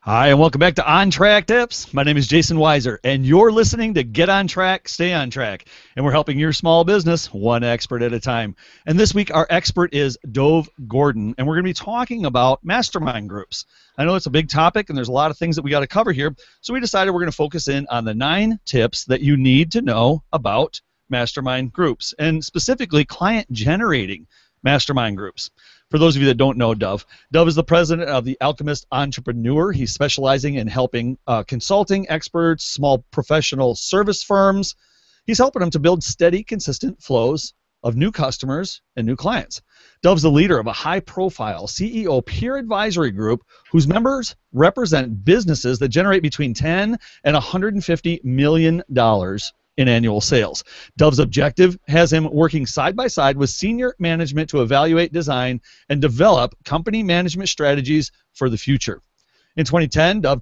Hi, and welcome back to On Track Tips. My name is Jason Weiser, and you're listening to Get On Track, Stay On Track. And we're helping your small business one expert at a time. And this week, our expert is Dov Gordon, and we're going to be talking about mastermind groups. I know it's a big topic, and there's a lot of things that we got to cover here, so we decided we're going to focus in on the 9 tips that you need to know about mastermind groups, and specifically client-generating mastermind groups. For those of you that don't know Dov is the president of the Alchemist Entrepreneur. He's specializing in helping consulting experts, small professional service firms. He's helping them to build steady, consistent flows of new customers and new clients. Dov's the leader of a high-profile CEO peer advisory group whose members represent businesses that generate between $10 and $150 million in annual sales. Dov's objective has him working side by side with senior management to evaluate, design, and develop company management strategies for the future. In 2010, Dov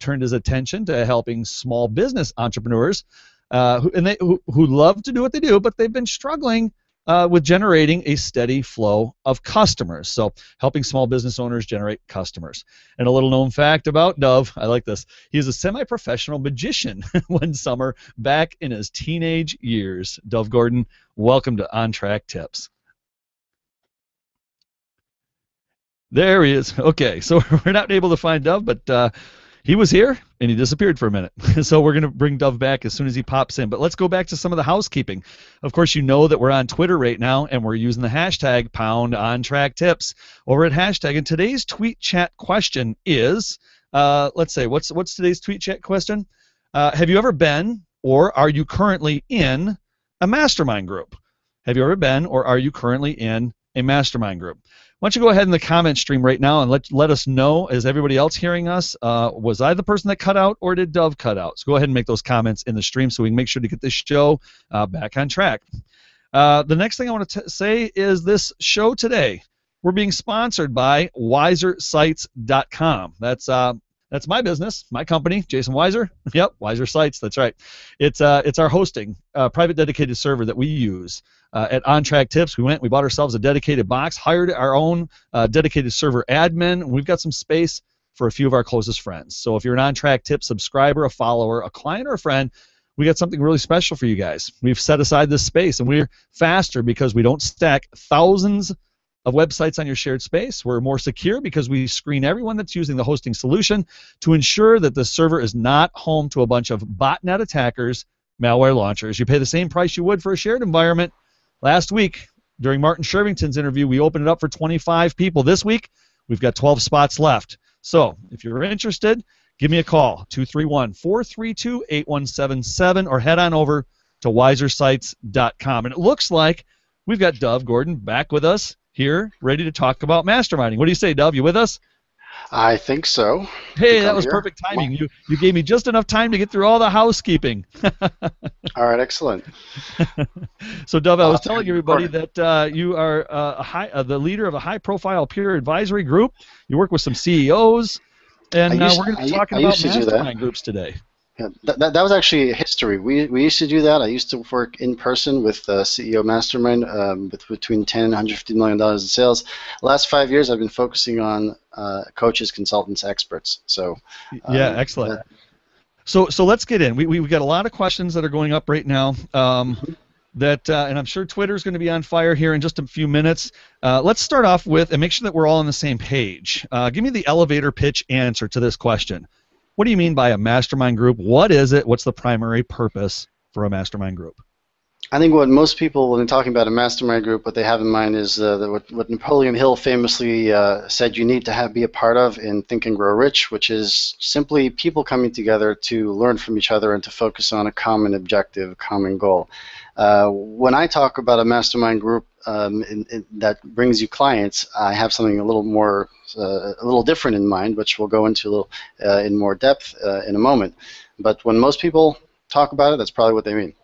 turned his attention to helping small business entrepreneurs who love to do what they do, but they've been struggling with generating a steady flow of customers. So helping small business owners generate customers. And a little known fact about Dov, I like this, he is a semi-professional magician one summer back in his teenage years. Dov Gordon, welcome to On Track Tips. There he is. Okay, so we're not able to find Dov, but he was here and he disappeared for a minute. So we're going to bring Dov back as soon as he pops in. But let's go back to some of the housekeeping. Of course, you know that we're on Twitter right now and we're using the hashtag #OnTrackTips over at hashtag. And today's tweet chat question is, let's say, what's today's tweet chat question? Have you ever been or are you currently in a mastermind group? Have you ever been or are you currently in a mastermind group? Why don't you go ahead in the comment stream right now and let us know, is everybody else hearing us? Was I the person that cut out or did Dov cut out? So go ahead and make those comments in the stream so we can make sure to get this show back on track. The next thing I want to say is this show today, we're being sponsored by wisersites.com. That's my business, my company, Jason Weiser. Yep, Wiser Sites, that's right. It's our hosting, private dedicated server that we use. At On Track Tips, we bought ourselves a dedicated box, hired our own dedicated server admin. We've got some space for a few of our closest friends. So if you're an On Track Tips subscriber, a follower, a client, or a friend, we got something really special for you guys. We've set aside this space, and we're faster because we don't stack thousands of websites on your shared space. We're more secure because we screen everyone that's using the hosting solution to ensure that the server is not home to a bunch of botnet attackers, malware launchers. You pay the same price you would for a shared environment. Last week, during Martin Shervington's interview, we opened it up for 25 people. This week, we've got 12 spots left. So if you're interested, give me a call, 231-432-8177, or head on over to wisersites.com. And it looks like we've got Dov Gordon back with us here, ready to talk about masterminding. What do you say, Dov? You with us? I think so. Hey, that was perfect timing. You gave me just enough time to get through all the housekeeping. All right, excellent. So, Dov, I was telling everybody that you are the leader of a high-profile peer advisory group. You work with some CEOs, and we're going to be talking about mastermind groups today. Yeah, that was actually history. We used to do that. I used to work in person with CEO Mastermind with between $10 and $150 million in sales. The last 5 years, I've been focusing on coaches, consultants, experts. So yeah, excellent. So let's get in. We've got a lot of questions that are going up right now. And I'm sure Twitter's going to be on fire here in just a few minutes. Let's start off with and make sure that we're all on the same page. Give me the elevator pitch answer to this question. What do you mean by a mastermind group? What is it? What's the primary purpose for a mastermind group? I think what most people, when they're talking about a mastermind group, what they have in mind is what Napoleon Hill famously said you need to be a part of in Think and Grow Rich, which is simply people coming together to learn from each other and to focus on a common objective, a common goal. When I talk about a mastermind group that brings you clients, I have something a little different in mind, which we'll go into in more depth in a moment. But when most people talk about it, that's probably what they mean.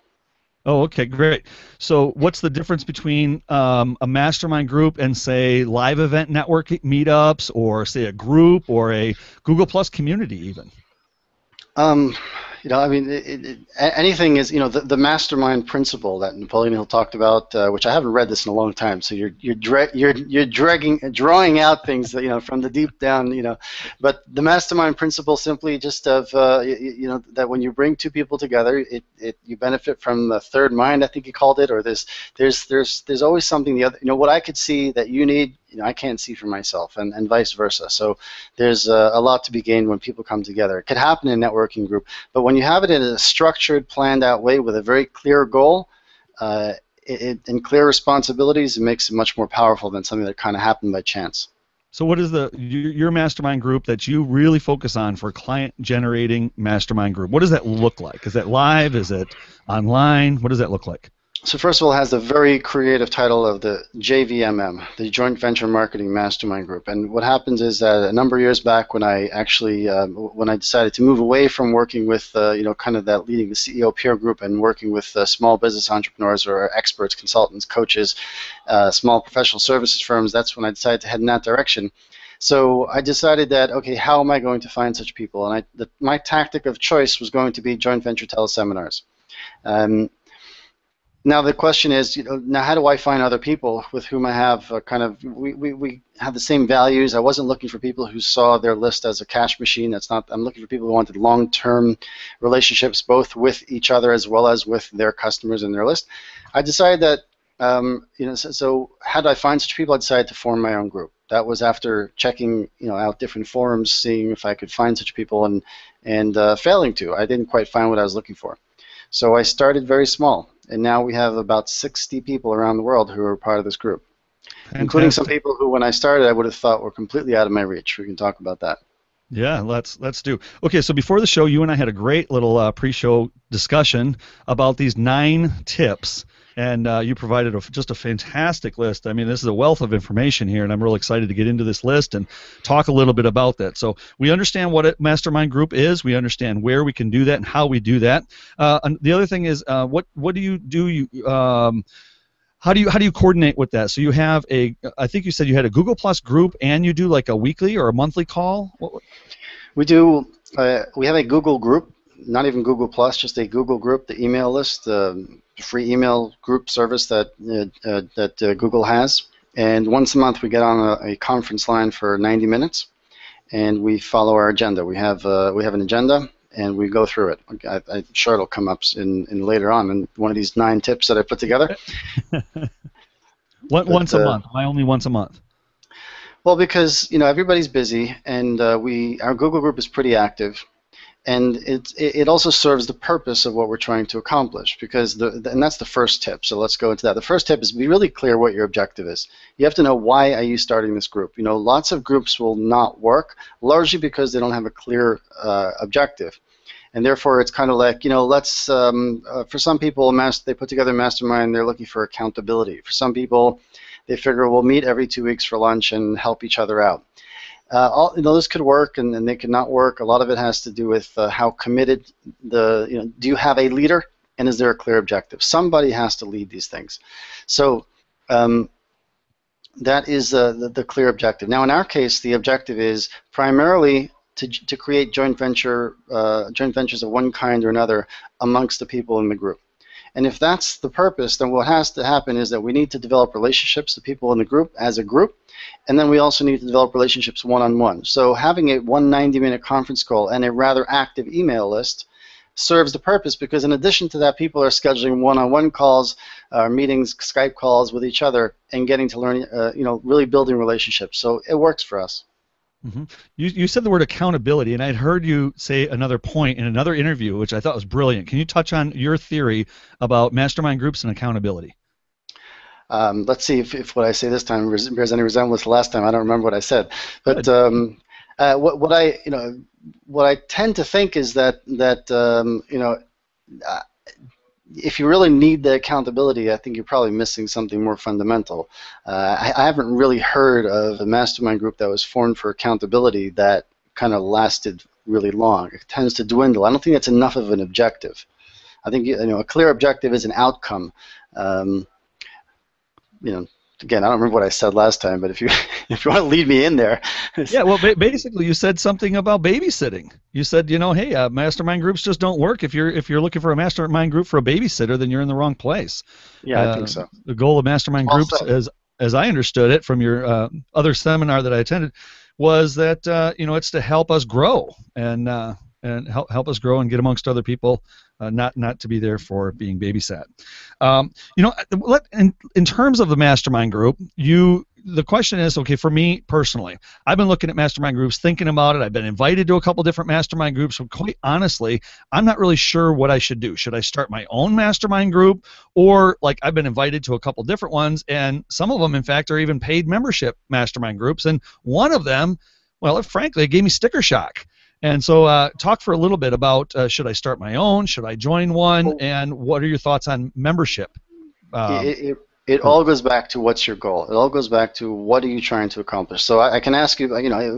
Oh, okay, great. So what's the difference between a mastermind group and, say, live event networking meetups, or, say, a group or a Google Plus community even? I mean, anything is, the mastermind principle that Napoleon Hill talked about, which I haven't read this in a long time. So you're drawing out things that, from the deep down, But the mastermind principle simply just of, that when you bring two people together, you benefit from the third mind, I think he called it, or there's always something the other, what I could see that you need, I can't see for myself, and vice versa. So there's a lot to be gained when people come together. It could happen in a networking group, but when you have it in a structured, planned out way with a very clear goal and clear responsibilities, it makes it much more powerful than something that kind of happened by chance. So what is your mastermind group that you really focus on for client generating mastermind group? What does that look like? Is that live? Is it online? What does that look like? So first of all, it has the very creative title of the JVMM, the Joint Venture Marketing Mastermind Group. And what happens is that a number of years back, when I actually when I decided to move away from working with kind of that leading the CEO peer group and working with small business entrepreneurs or experts, consultants, coaches, small professional services firms, that's when I decided to head in that direction. So I decided that, okay, how am I going to find such people? And my tactic of choice was going to be joint venture teleseminars. Now the question is, now how do I find other people with whom I have we have the same values? I wasn't looking for people who saw their list as a cash machine. I'm looking for people who wanted long-term relationships, both with each other as well as with their customers and their list. I decided that, so how do I find such people? I decided to form my own group. That was after checking, out different forums, seeing if I could find such people, and failing to. I didn't quite find what I was looking for. So I started very small, and now we have about 60 people around the world who are part of this group, including some people who, when I started, I would have thought were completely out of my reach. We can talk about that. Yeah, let's do. Okay, so before the show, you and I had a great little pre-show discussion about these 9 tips, and you provided just a fantastic list. I mean, this is a wealth of information here, and I'm really excited to get into this list and talk a little bit about that. So we understand what a mastermind group is. We understand where we can do that and how we do that. And the other thing is, what do you do? How do you coordinate with that? So you have I think you said you had a Google Plus group, and you do like a weekly or a monthly call? We do. We have a Google group, not even Google Plus, just a Google group, the email list, free email group service that Google has. And once a month we get on a conference line for 90 minutes, and we follow our agenda. We have an agenda, and we go through it. I'm sure it'll come up in later on in one of these 9 tips that I put together. Once a month. Why only once a month? Well, because everybody's busy, and our Google group is pretty active. And it also serves the purpose of what we're trying to accomplish, because and that's the first tip. So let's go into that. The first tip is be really clear what your objective is. You have to know, why are you starting this group? Lots of groups will not work, largely because they don't have a clear objective. And therefore, it's kind of like, let's, for some people, they put together a mastermind, they're looking for accountability. For some people, they figure we'll meet every 2 weeks for lunch and help each other out. This could work, and they could not work. A lot of it has to do with how committed do you have a leader, and is there a clear objective? Somebody has to lead these things. So that is the clear objective. Now, in our case, the objective is primarily to create joint ventures of one kind or another amongst the people in the group. And if that's the purpose, then what has to happen is that we need to develop relationships with people in the group as a group, and then we also need to develop relationships one-on-one. So having a 90-minute conference call and a rather active email list serves the purpose, because in addition to that, people are scheduling one-on-one calls, meetings, Skype calls with each other, and getting to learn, really building relationships. So it works for us. Mm-hmm. You said the word accountability, and I'd heard you say another point in another interview, which I thought was brilliant. Can you touch on your theory about mastermind groups and accountability? Let's see if what I say this time bears any resemblance to last time. I don't remember what I said, but what I tend to think is that if you really need the accountability, I think you're probably missing something more fundamental. I haven't really heard of a mastermind group that was formed for accountability that kind of lasted really long. It tends to dwindle. I don't think that's enough of an objective. I think a clear objective is an outcome. again, I don't remember what I said last time, but if you if you want to lead me in there. Yeah, well, basically, you said something about babysitting. You said, hey, mastermind groups just don't work. If you're looking for a mastermind group for a babysitter, then you're in the wrong place. Yeah, I think so. The goal of mastermind Well groups, said. as I understood it from your other seminar that I attended, was that it's to help us grow and help us grow and get amongst other people, not to be there for being babysat. In terms of the mastermind group, the question is, okay, for me personally, I've been looking at mastermind groups, thinking about it. I've been invited to a couple different mastermind groups. But quite honestly, I'm not really sure what I should do. Should I start my own mastermind group? Or, like, I've been invited to a couple different ones, and some of them, in fact, are even paid membership mastermind groups. And one of them, well, frankly, it gave me sticker shock. And so talk for a little bit about, should I start my own? Should I join one? And what are your thoughts on membership? It all goes back to what's your goal. It all goes back to what are you trying to accomplish. So I can ask you,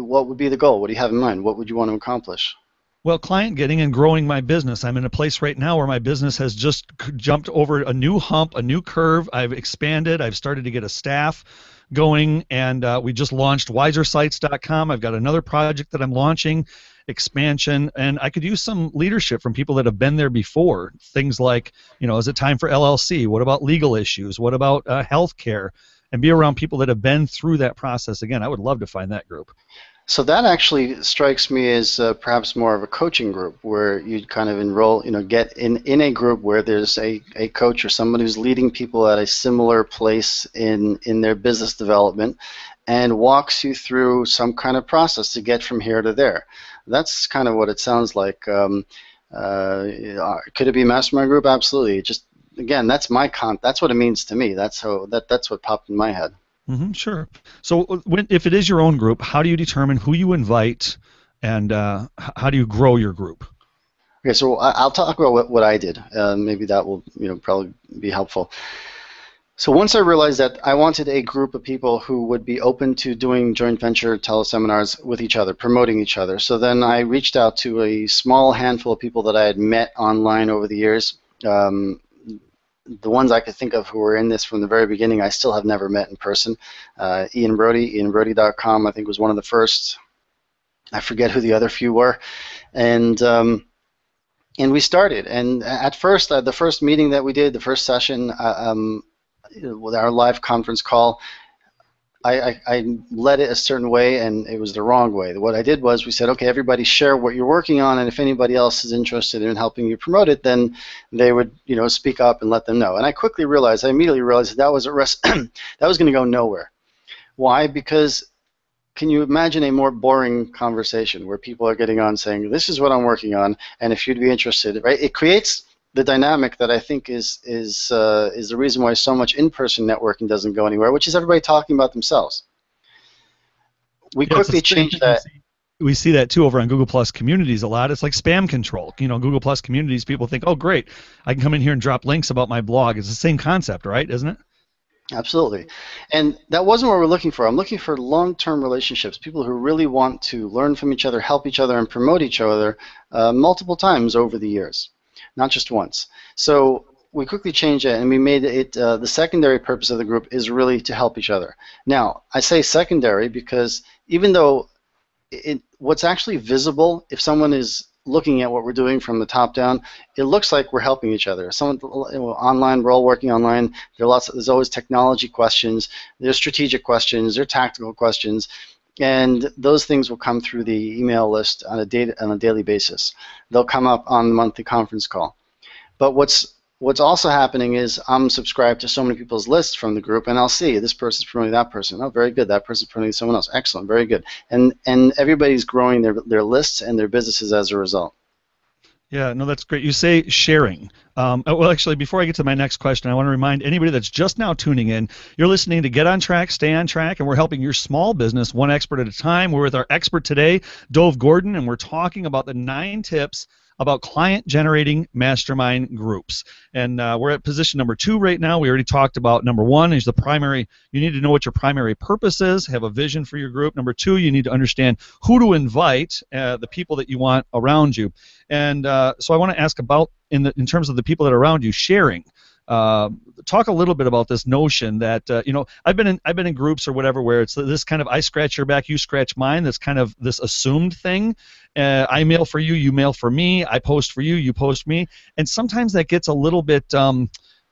what would be the goal? What do you have in mind? What would you want to accomplish? Well, client getting and growing my business. I'm in a place right now where my business has just jumped over a new hump, a new curve. I've expanded. I've started to get a staff going, and we just launched wisersites.com. I've got another project that I'm launching, expansion, and I could use some leadership from people that have been there before. Things like, is it time for LLC? What about legal issues? What about healthcare? And be around people that have been through that process. Again, I would love to find that group. So that actually strikes me as perhaps more of a coaching group where you'd kind of enroll, get in a group where there's a coach or someone who's leading people at a similar place in their business development and walks you through some kind of process to get from here to there. That's kind of what it sounds like. Could it be a mastermind group? Absolutely. Just, again, that's that's what it means to me. That's what popped in my head. Mm-hmm, sure. So if it is your own group, how do you determine who you invite, and how do you grow your group? Okay, so I'll talk about what I did. Maybe that will probably be helpful. So once I realized that I wanted a group of people who would be open to doing joint venture teleseminars with each other, promoting each other. So then I reached out to a small handful of people that I had met online over the years. The ones I could think of who were in this from the very beginning, I still have never met in person. Ian Brody, ianbrody.com, I think was one of the first. I forget who the other few were. And we started. And at first, the first meeting that we did, the first session, with our live conference call, I led it a certain way, and it was the wrong way. What I did was we said, okay, everybody share what you're working on, and if anybody else is interested in helping you promote it, then they would speak up and let them know. And I immediately realized that was that was going to go nowhere. Why? Because can you imagine a more boring conversation where people are getting on saying, this is what I'm working on, and if you'd be interested, right? It creates the dynamic that I think is the reason why so much in-person networking doesn't go anywhere, which is everybody talking about themselves. We quickly changed that. We see that too over on Google Plus Communities a lot. It's like spam control. Google Plus Communities, people think, oh, great, I can come in here and drop links about my blog. It's the same concept, right? Isn't it? Absolutely. And that wasn't what we're looking for. I'm looking for long-term relationships, people who really want to learn from each other, help each other, and promote each other multiple times over the years. Not just once. So we quickly changed it, and we made it the secondary purpose of the group is really to help each other. Now, I say secondary because even though what's actually visible, if someone is looking at what we're doing from the top down, it looks like we're helping each other. Someone online, we're all working online. There's always technology questions. There's strategic questions. There's tactical questions. And those things will come through the email list on a daily basis. They'll come up on the monthly conference call. But what's also happening is I'm subscribed to so many people's lists from the group, and I'll see this person's promoting that person. Oh, very good. That person's promoting someone else. Excellent. Very good. And everybody's growing their lists and their businesses as a result. Yeah, no, that's great. You say sharing. Well, actually, before I get to my next question, I want to remind anybody that's just now tuning in, you're listening to Get on Track, Stay on Track, and we're helping your small business one expert at a time. We're with our expert today, Dov Gordon, and we're talking about the 9 tips about client-generating mastermind groups. And we're at position number 2 right now. We already talked about number 1 is the primary. You need to know what your primary purpose is, have a vision for your group. Number 2, you need to understand who to invite, the people that you want around you. And so I want to ask about, in terms of the people that are around you, sharing. talk a little bit about this notion that I've been in groups or whatever where it's this kind of I scratch your back, you scratch mine. That's kind of this assumed thing. I mail for you, you mail for me. I post for you, you post me. And sometimes that gets a little bit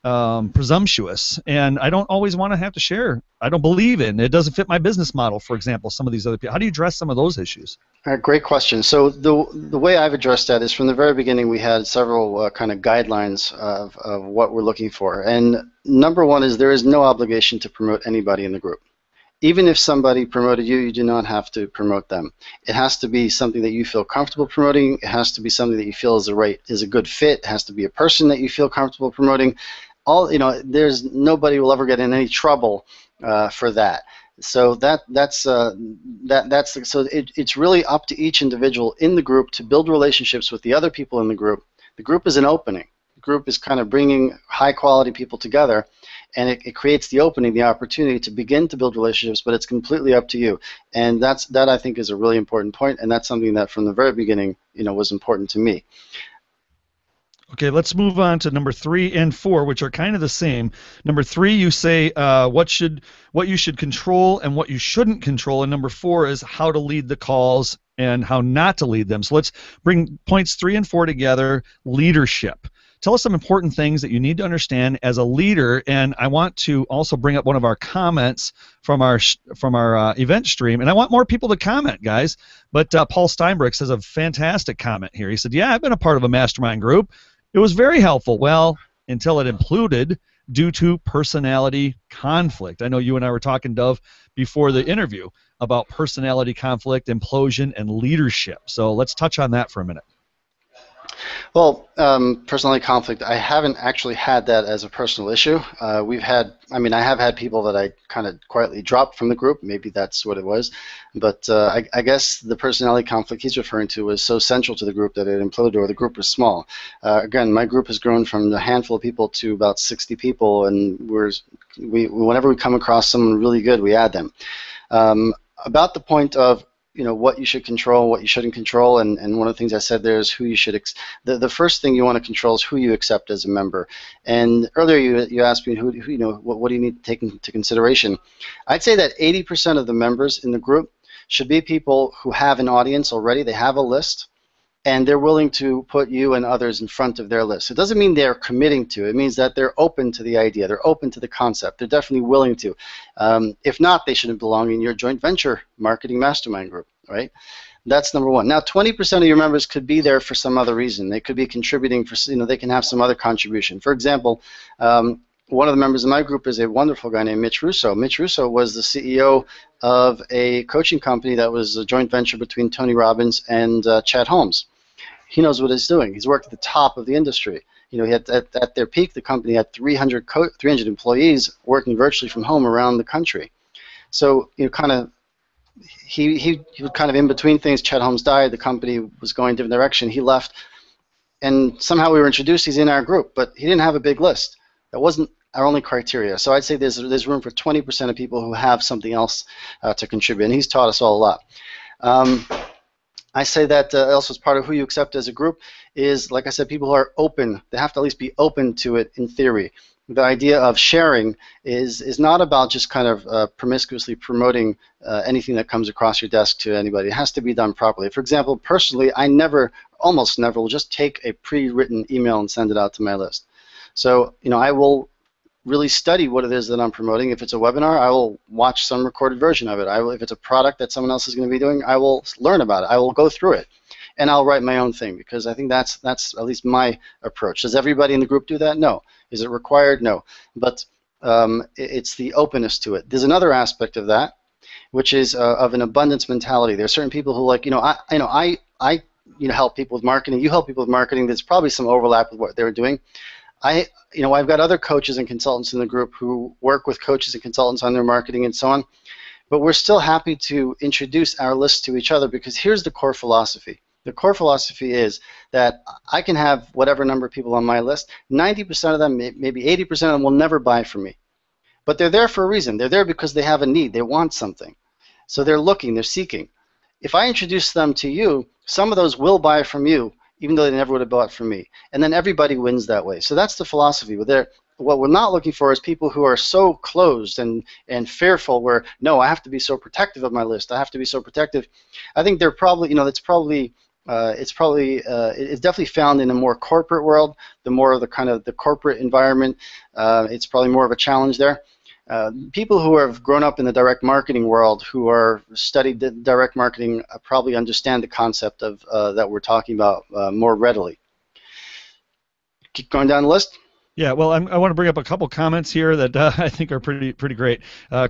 presumptuous, and I don't always want to have to share. I don't believe in it. Doesn't fit my business model, for example. Some of these other people. How do you address some of those issues? Great question. So the way I've addressed that is from the very beginning we had several kind of guidelines of what we're looking for. And number one is there is no obligation to promote anybody in the group. Even if somebody promoted you, you do not have to promote them. It has to be something that you feel comfortable promoting. It has to be something that you feel is a good fit. It has to be a person that you feel comfortable promoting. There's nobody will ever get in any trouble for that. So it's really up to each individual in the group to build relationships with the other people in the group. The group is an opening. The group is kind of bringing high quality people together, and it creates the opening, the opportunity to begin to build relationships, but it's completely up to you. And that I think is a really important point, and that's something that from the very beginning was important to me. Okay, let's move on to number 3 and 4, which are kind of the same. Number 3, you say what you should control and what you shouldn't control, and number 4 is how to lead the calls and how not to lead them. So let's bring points 3 and 4 together. Leadership. Tell us some important things that you need to understand as a leader, and I want to also bring up one of our comments from our event stream, and I want more people to comment, guys. But Paul Steinbrück says a fantastic comment here. He said, "Yeah, I've been a part of a mastermind group. It was very helpful. Well, until it imploded due to personality conflict." I know you and I were talking, Dov, before the interview about personality conflict, implosion, and leadership. So let's touch on that for a minute. Well, personality conflict, I haven't actually had that as a personal issue. I have had people that I kind of quietly dropped from the group. Maybe that's what it was. But I guess the personality conflict he's referring to was so central to the group that it imploded, or the group was small. Again, my group has grown from a handful of people to about 60 people, and whenever we come across someone really good, we add them. About the point of what you should control, what you shouldn't control, and one of the things I said there is who you should. The first thing you want to control is who you accept as a member. And earlier you asked me what do you need to take into consideration. I'd say that 80% of the members in the group should be people who have an audience already. They have a list, and they're willing to put you and others in front of their list. It doesn't mean they're committing to. It means that they're open to the idea. They're open to the concept. They're definitely willing to. If not, they shouldn't belong in your joint venture marketing mastermind group, right? That's number one. Now, 20% of your members could be there for some other reason. They could be contributing for, they can have some other contribution. For example, one of the members of my group is a wonderful guy named Mitch Russo. Mitch Russo was the CEO of a coaching company that was a joint venture between Tony Robbins and Chad Holmes. He knows what he's doing. He's worked at the top of the industry. He had at their peak, the company had 300 employees working virtually from home around the country. So he was kind of in between things. Chad Holmes died. The company was going a different direction. He left, and somehow we were introduced. He's in our group, but he didn't have a big list. That wasn't our only criteria. So I'd say there's room for 20% of people who have something else to contribute, and he's taught us all a lot. I say that also as part of who you accept as a group is, like I said, people who are open. They have to at least be open to it in theory. The idea of sharing is not about just kind of promiscuously promoting anything that comes across your desk to anybody. It has to be done properly. For example, personally, I almost never will just take a pre-written email and send it out to my list. So, I will really study what it is that I'm promoting. If it's a webinar, I will watch some recorded version of it. If it's a product that someone else is going to be doing, I will learn about it. I will go through it, and I'll write my own thing, because I think that's at least my approach. Does everybody in the group do that? No. Is it required? No. But it's the openness to it. There's another aspect of that, which is of an abundance mentality. There are certain people who I help people with marketing. You help people with marketing. There's probably some overlap with what they're doing. I've got other coaches and consultants in the group who work with coaches and consultants on their marketing and so on, but we're still happy to introduce our list to each other, because here's the core philosophy. The core philosophy is that I can have whatever number of people on my list. 90% of them, maybe 80% of them will never buy from me, but they're there for a reason. They're there because they have a need. They want something. So they're looking, they're seeking. If I introduce them to you, some of those will buy from you, even though they never would have bought from me. And then everybody wins that way. So that's the philosophy. what we're not looking for is people who are so closed and fearful, where, no, I have to be so protective of my list, I have to be so protective. I think they're probably, it's definitely found in a more corporate world. The more of the kind of the corporate environment, it's probably more of a challenge there. People who have grown up in the direct marketing world, who are studied direct marketing, probably understand the concept of that we're talking about more readily. Keep going down the list. Yeah, well, I want to bring up a couple comments here that I think are pretty great.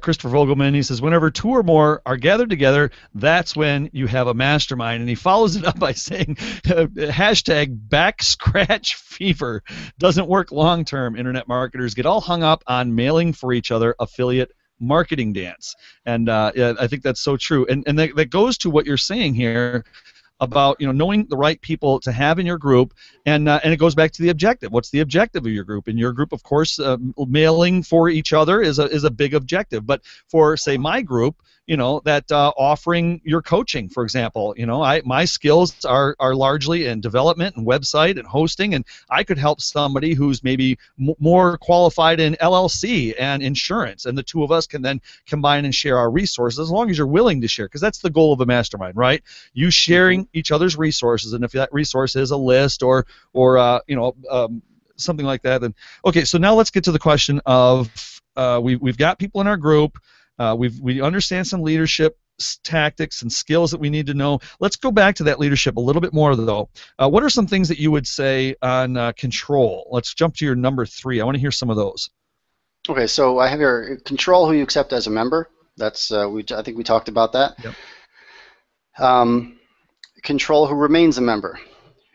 Christopher Vogelman, he says, whenever two or more are gathered together, that's when you have a mastermind. And he follows it up by saying, hashtag back scratch fever doesn't work long term. Internet marketers get all hung up on mailing for each other affiliate marketing dance. And yeah, I think that's so true. And that goes to what you're saying here about knowing the right people to have in your group, and it goes back to the objective. What's the objective of your group? In your group, of course, mailing for each other is a big objective. But for, say, my group, that offering your coaching, for example, my skills are largely in development and website and hosting, and I could help somebody who's maybe more qualified in LLC and insurance, and the two of us can then combine and share our resources, as long as you're willing to share, because that's the goal of a mastermind, right? You sharing each other's resources, and if that resource is a list or something like that, then okay. So now let's get to the question of we've got people in our group. We understand some leadership tactics and skills that we need to know. Let's go back to that leadership a little bit more, though. What are some things that you would say on control? Let's jump to your number 3. I want to hear some of those. Okay, so I have your control who you accept as a member. That's I think we talked about that. Yep. Control who remains a member.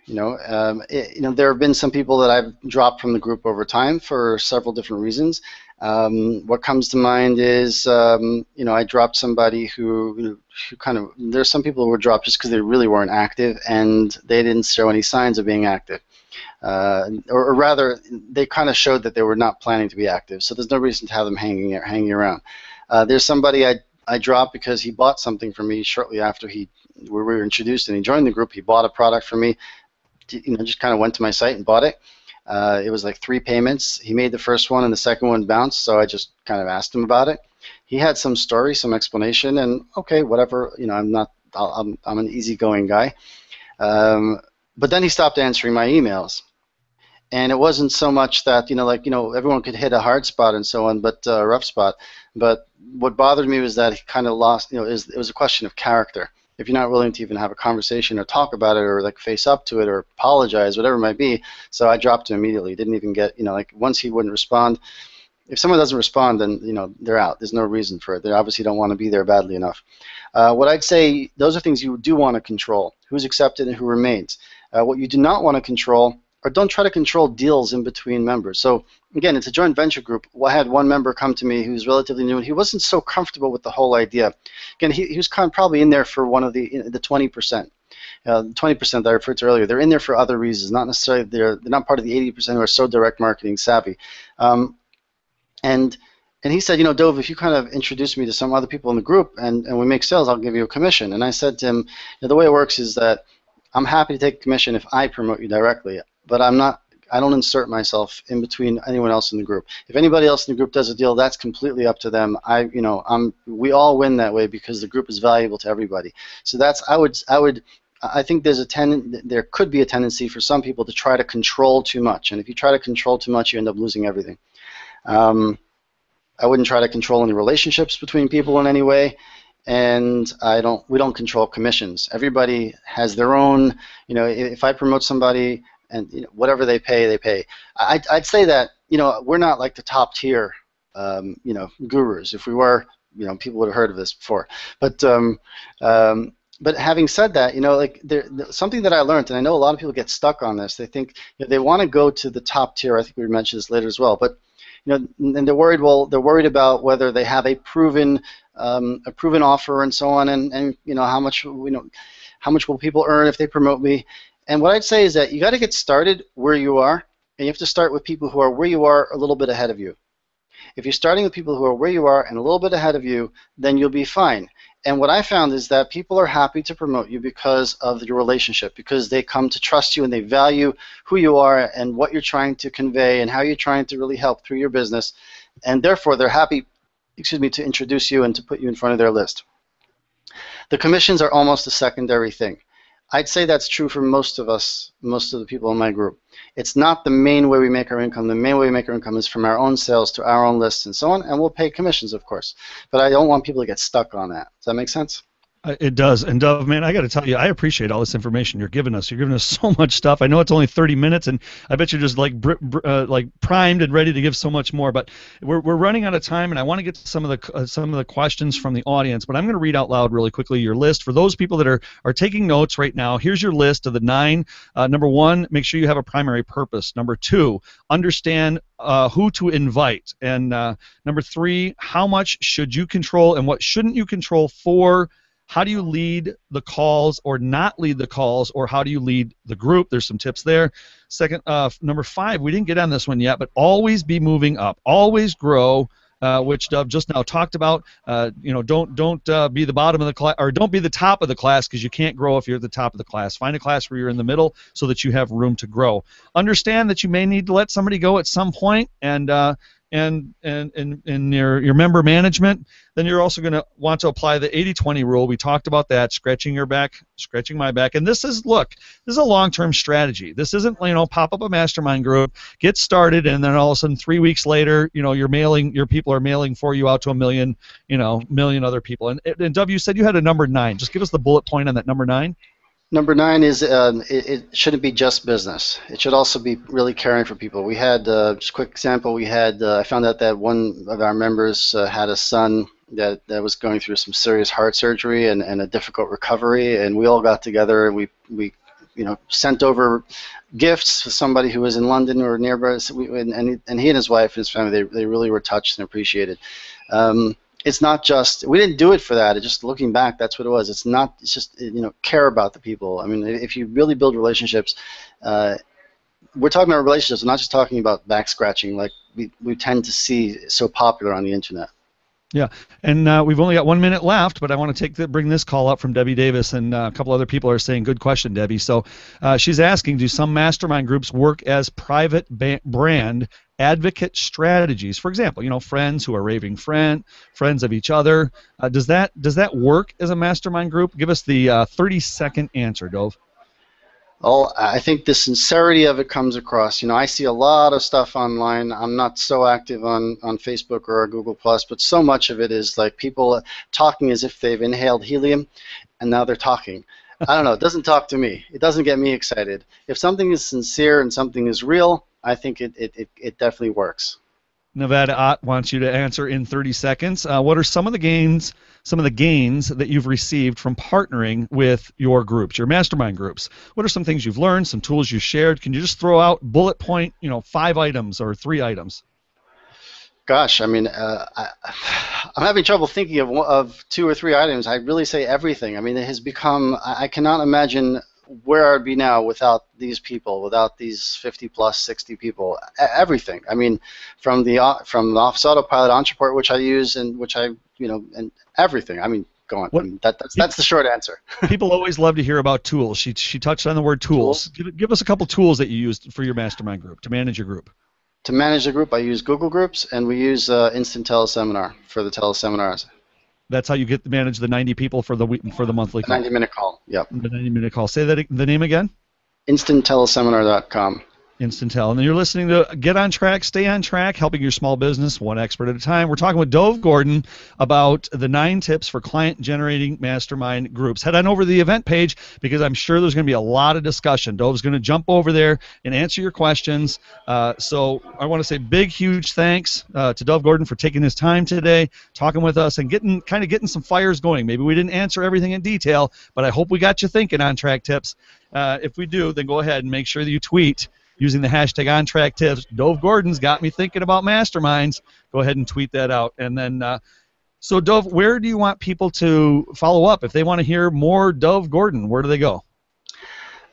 There have been some people that I've dropped from the group over time for several different reasons. What comes to mind is, I dropped somebody who there's some people who were dropped just because they really weren't active and they didn't show any signs of being active. Or rather, they kind of showed that they were not planning to be active, so there's no reason to have them hanging around. There's somebody I dropped because he bought something from me shortly after we were introduced and he joined the group. He bought a product from me, just kind of went to my site and bought it. It was like 3 payments. He made the first one and the second one bounced, so I just kind of asked him about it. He had some story, some explanation, and okay, whatever. I'm an easygoing guy. But then he stopped answering my emails. And it wasn't so much that, everyone could hit a hard spot and so on, but a rough spot. But what bothered me was that he kind of lost, it was a question of character. If you're not willing to even have a conversation or talk about it or face up to it or apologize, whatever it might be. So I dropped him immediately. Didn't even get, once he wouldn't respond. If someone doesn't respond, then, they're out. There's no reason for it. They obviously don't want to be there badly enough. What I'd say, those are things you do want to control. Who's accepted and who remains. What you do not want to control, or don't try to control deals in between members. So again, it's a joint venture group. I had one member come to me who's relatively new, and he wasn't so comfortable with the whole idea. Again, he was probably in there for one of the 20%. The 20% that I referred to earlier, they're in there for other reasons, not necessarily they're not part of the 80% who are so direct marketing savvy. And he said, Dov, if you kind of introduce me to some other people in the group and we make sales, I'll give you a commission. And I said to him, the way it works is that I'm happy to take a commission if I promote you directly, but I don't insert myself in between anyone else in the group. If anybody else in the group does a deal, that's completely up to them. We all win that way because the group is valuable to everybody. So I think there could be a tendency for some people to try to control too much, and if you try to control too much, you end up losing everything. I wouldn't try to control any relationships between people in any way. And we don't control commissions. Everybody has their own, if I promote somebody and whatever they pay, they pay. I'd say that, we're not like the top tier, gurus. If we were, people would have heard of this before. But having said that, something that I learned, and I know a lot of people get stuck on this. They think they want to go to the top tier. I think we mentioned this later as well. But and they're worried about whether they have a proven offer and so on, and how much will people earn if they promote me. And what I'd say is that you got to get started where you are, and you have to start with people who are where you are a little bit ahead of you. If you're starting with people who are where you are and a little bit ahead of you, then you'll be fine. And what I found is that people are happy to promote you because of your relationship, because they come to trust you and they value who you are and what you're trying to convey and how you're trying to really help through your business. And therefore, they're happy, to introduce you and to put you in front of their list. The commissions are almost a secondary thing. I'd say that's true for most of us, most of the people in my group. It's not the main way we make our income. The main way we make our income is from our own sales to our own lists and so on, and we'll pay commissions, of course. But I don't want people to get stuck on that. Does that make sense? It does. And Dov, man, I got to tell you, I appreciate all this information you're giving us. You're giving us so much stuff. I know it's only 30 minutes, and I bet you're just like primed and ready to give so much more. But we're running out of time, and I want to get to some of the questions from the audience. But I'm going to read out loud really quickly your list for those people that are taking notes right now. Here's your list of the 9. Number 1, make sure you have a primary purpose. Number 2, understand who to invite. And number 3, how much should you control and what shouldn't you control? 4, how do you lead the calls or not lead the calls, or how do you lead the group? There's some tips there. Second, number 5, we didn't get on this one yet, but always be moving up, always grow, which Dov just now talked about. Don't be the bottom of the class, or don't be the top of the class, because you can't grow if you're at the top of the class. Find a class where you're in the middle so that you have room to grow. Understand that you may need to let somebody go at some point, and in your member management, then you're also going to want to apply the 80-20 rule. We talked about that, scratching your back, scratching my back. And this is a long-term strategy. This isn't, pop up a mastermind group, get started, and then all of a sudden 3 weeks later, your people are mailing for you out to a million other people. And Dov, you said you had a number 9. Just give us the bullet point on that number 9. Number 9 is it shouldn't be just business. It should also be really caring for people. We had, just a quick example, I found out that one of our members had a son that was going through some serious heart surgery and a difficult recovery, and we all got together and we sent over gifts for somebody who was in London or nearby, and he and his wife and his family, they really were touched and appreciated. It's not just, we didn't do it for that. It's just looking back, that's what it was. It's just, care about the people. I mean, if you really build relationships, we're talking about relationships. We're not just talking about back scratching like we tend to see so popular on the internet. Yeah, and we've only got 1 minute left, but I want to bring this call up from Debbie Davis, and a couple other people are saying, good question, Debbie. So she's asking, do some mastermind groups work as private brand advocate strategies? For example, friends who are raving friends of each other. Does that work as a mastermind group? Give us the 30-second answer, Dov. Well, I think the sincerity of it comes across. I see a lot of stuff online. I'm not so active on Facebook or Google+, but so much of it is like people talking as if they've inhaled helium, and now they're talking. I don't know. It doesn't talk to me. It doesn't get me excited. If something is sincere and something is real, I think it definitely works. Nevada Ott wants you to answer in 30 seconds. What are some of the gains that you've received from partnering with your groups, your mastermind groups? What are some things you've learned, some tools you shared? Can you just throw out bullet point, 5 items or 3 items? Gosh, I mean, I'm having trouble thinking of 2 or 3 items. I really say everything. I mean, it has become, I cannot imagine where I'd be now without these people, without these 50 plus 60 people. Everything. I mean, from the Office Autopilot Entreport, which I use, and which and everything. I mean, go on. I mean, that's the short answer. People always love to hear about tools. She touched on the word tools. Give us a couple tools that you used for your mastermind group to manage your group. To manage the group, I use Google Groups, and we use Instant Teleseminar for the teleseminars. That's how you manage the 90 people for the monthly call. 90-minute call. Yep. The 90-minute call. Say the name again. InstantTeleseminar.com. Instantel. And then you're listening to Get on Track, Stay on Track, helping your small business one expert at a time. We're talking with Dov Gordon about the 9 tips for client-generating mastermind groups. Head on over to the event page because I'm sure there's going to be a lot of discussion. Dov's going to jump over there and answer your questions. So I want to say big, huge thanks to Dov Gordon for taking his time today, talking with us, and getting some fires going. Maybe we didn't answer everything in detail, but I hope we got you thinking on track tips. If we do, then go ahead and make sure that you tweet using the hashtag OnTrackTips. Dov Gordon's got me thinking about masterminds. Go ahead and tweet that out. And then, so Dov, where do you want people to follow up? If they want to hear more Dov Gordon, where do they go?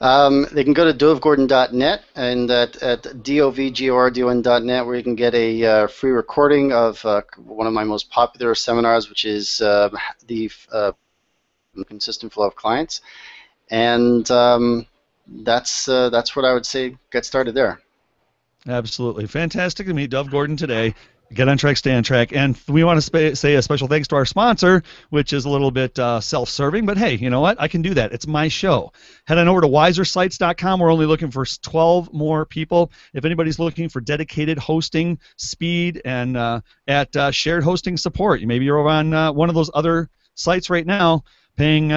They can go to dovgordon.net and at dovgordon.net, where you can get a free recording of one of my most popular seminars, which is the consistent flow of clients. And that's what I would say. Get started there. Absolutely. Fantastic to meet Dov Gordon today. Get on track, stay on track. And we want to say a special thanks to our sponsor, which is a little bit self-serving, but hey, you know what? I can do that. It's my show. Head on over to wisersites.com. We're only looking for 12 more people. If anybody's looking for dedicated hosting, speed, and at shared hosting support, maybe you're over on one of those other sites right now paying,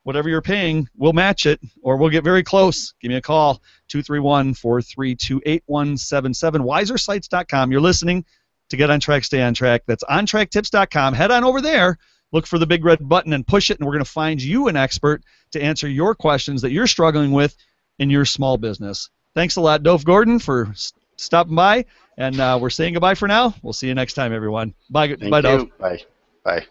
whatever you're paying, we'll match it, or we'll get very close. Give me a call, 231-432-8177, wisersites.com. You're listening to Get on Track, Stay on Track. That's ontracktips.com. Head on over there, look for the big red button and push it, and we're going to find you an expert to answer your questions that you're struggling with in your small business. Thanks a lot, Dov Gordon, for stopping by, and we're saying goodbye for now. We'll see you next time, everyone. Bye, Thank you. Dov. Bye. Bye.